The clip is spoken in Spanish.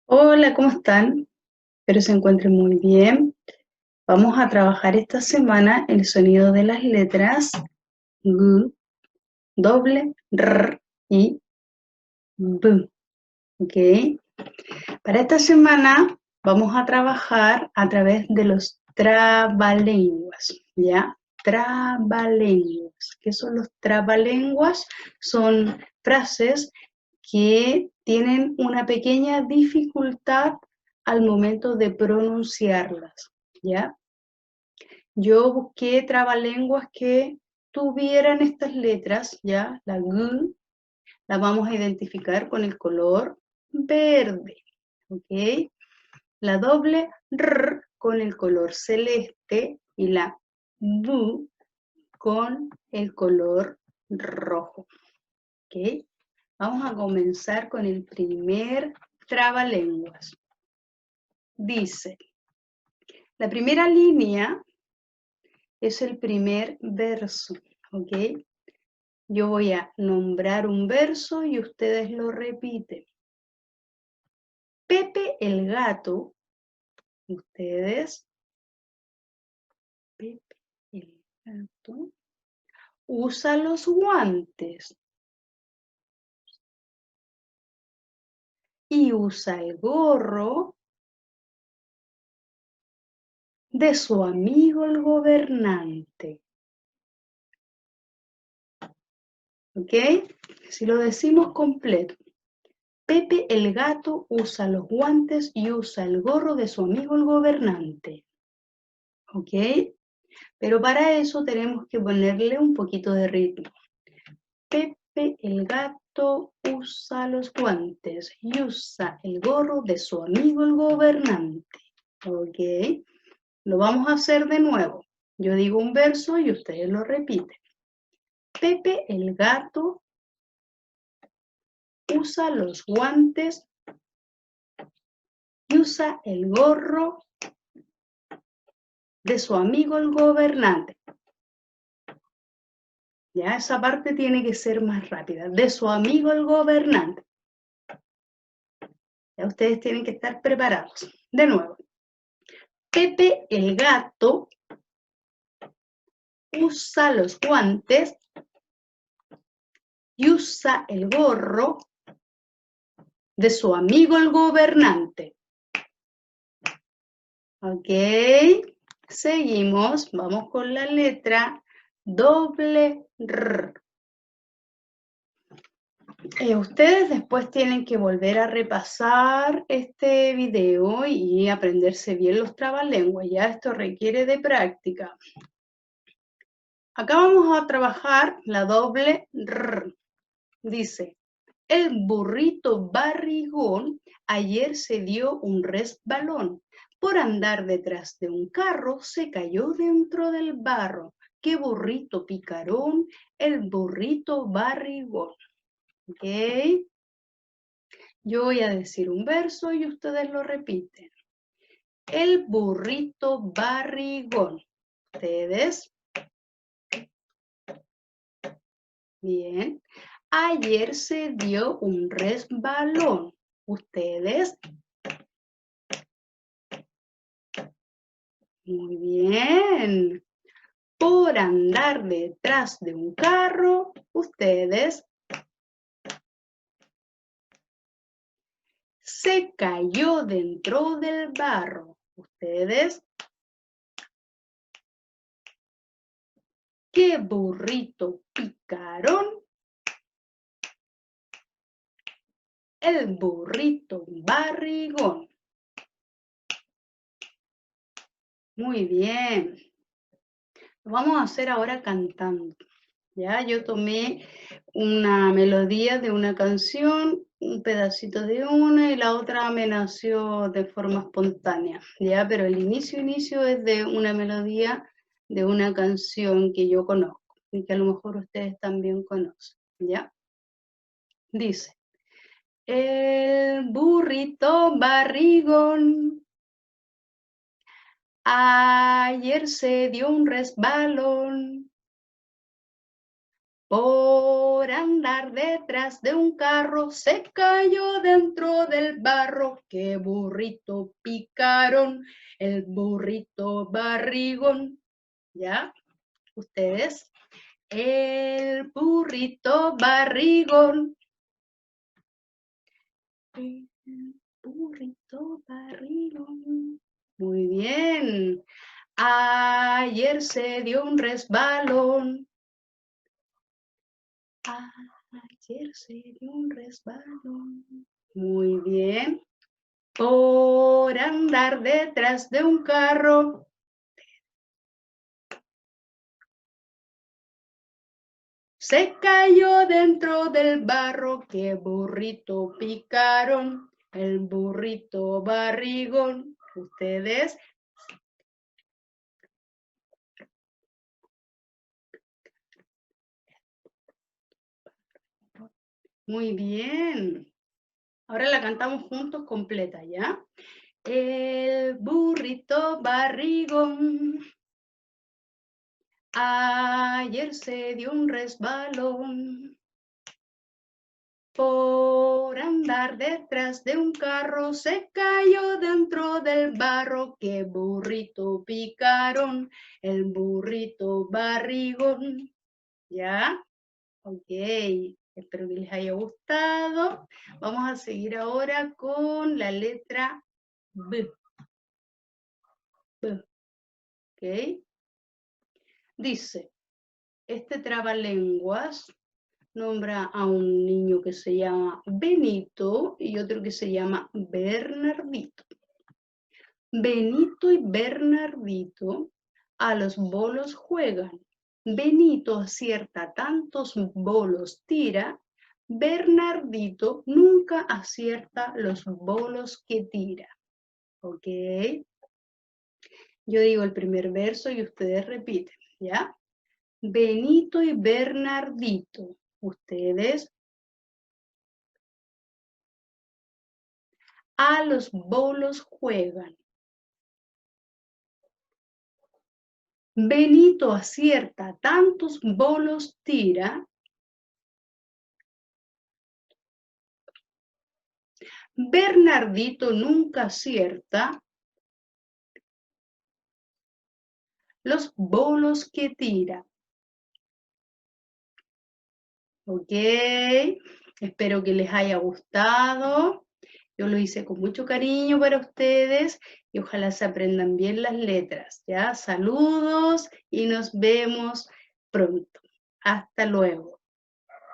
Hola, ¿cómo están? Espero se encuentren muy bien. Vamos a trabajar esta semana el sonido de las letras G, doble, R y B. ¿Ok? Para esta semana vamos a trabajar a través de los trabalenguas, ¿ya? Trabalenguas. ¿Qué son los trabalenguas? Son frases que tienen una pequeña dificultad al momento de pronunciarlas, ¿ya? Yo busqué trabalenguas que tuvieran estas letras, ¿ya? La G la vamos a identificar con el color verde, ¿ok? La doble R con el color celeste y la B con el color rojo, ¿ok? Vamos a comenzar con el primer trabalenguas. Dice, la primera línea es el primer verso, ¿ok? Yo voy a nombrar un verso y ustedes lo repiten. Pepe el gato, ustedes, Pepe el gato, usa los guantes y usa el gorro de su amigo el gobernante. ¿Ok? Si lo decimos completo. Pepe el gato usa los guantes y usa el gorro de su amigo el gobernante. ¿Ok? Pero para eso tenemos que ponerle un poquito de ritmo. Pepe el gato usa los guantes y usa el gorro de su amigo el gobernante. ¿Ok? Lo vamos a hacer de nuevo. Yo digo un verso y ustedes lo repiten. Pepe el gato usa los guantes y usa el gorro de su amigo el gobernante. Ya esa parte tiene que ser más rápida. De su amigo el gobernante. Ya ustedes tienen que estar preparados. De nuevo. Pepe el gato usa los guantes y usa el gorro de su amigo el gobernante. Ok, seguimos, vamos con la letra doble R. Ustedes después tienen que volver a repasar este video y aprenderse bien los trabalenguas, ya esto requiere de práctica. Acá vamos a trabajar la doble R. Dice, el burrito barrigón ayer se dio un resbalón. Por andar detrás de un carro se cayó dentro del barro. ¡Qué burrito picarón! El burrito barrigón. ¿Ok? Yo voy a decir un verso y ustedes lo repiten. El burrito barrigón. ¿Ustedes? Bien. Ayer se dio un resbalón. ¿Ustedes? Muy bien. Por andar detrás de un carro, ustedes. Se cayó dentro del barro. Ustedes. ¡Qué burrito picarón! El burrito barrigón. Muy bien. Lo vamos a hacer ahora cantando. Ya, yo tomé una melodía de una canción, un pedacito de una y la otra me nació de forma espontánea, ya, pero el inicio es de una melodía de una canción que yo conozco y que a lo mejor ustedes también conocen, ya. Dice, el burrito barrigón ayer se dio un resbalón. Por andar detrás de un carro se cayó dentro del barro, qué burrito picaron, el burrito barrigón. ¿Ya? Ustedes. El burrito barrigón. El burrito barrigón. Muy bien. Ayer se dio un resbalón. Ayer se dio un resbalón. Muy bien. Por andar detrás de un carro. Se cayó dentro del barro, qué burrito picaron, el burrito barrigón. Ustedes. Muy bien. Ahora la cantamos juntos completa, ¿ya? El burrito barrigón. Ayer se dio un resbalón. Por andar detrás de un carro se cayó dentro del barro. Qué burrito picaron, el burrito barrigón. ¿Ya? Ok, espero que les haya gustado. Vamos a seguir ahora con la letra B. B. Ok. Dice, este trabalenguas nombra a un niño que se llama Benito y otro que se llama Bernardito. Benito y Bernardito a los bolos juegan. Benito acierta tantos bolos tira, Bernardito nunca acierta los bolos que tira. ¿Ok? Yo digo el primer verso y ustedes repiten, ¿ya? Benito y Bernardito, ustedes a los bolos juegan. Benito acierta tantos bolos tira, Bernardito nunca acierta los bolos que tira. Ok, espero que les haya gustado. Yo lo hice con mucho cariño para ustedes y ojalá se aprendan bien las letras. ¿Ya? Saludos y nos vemos pronto. Hasta luego.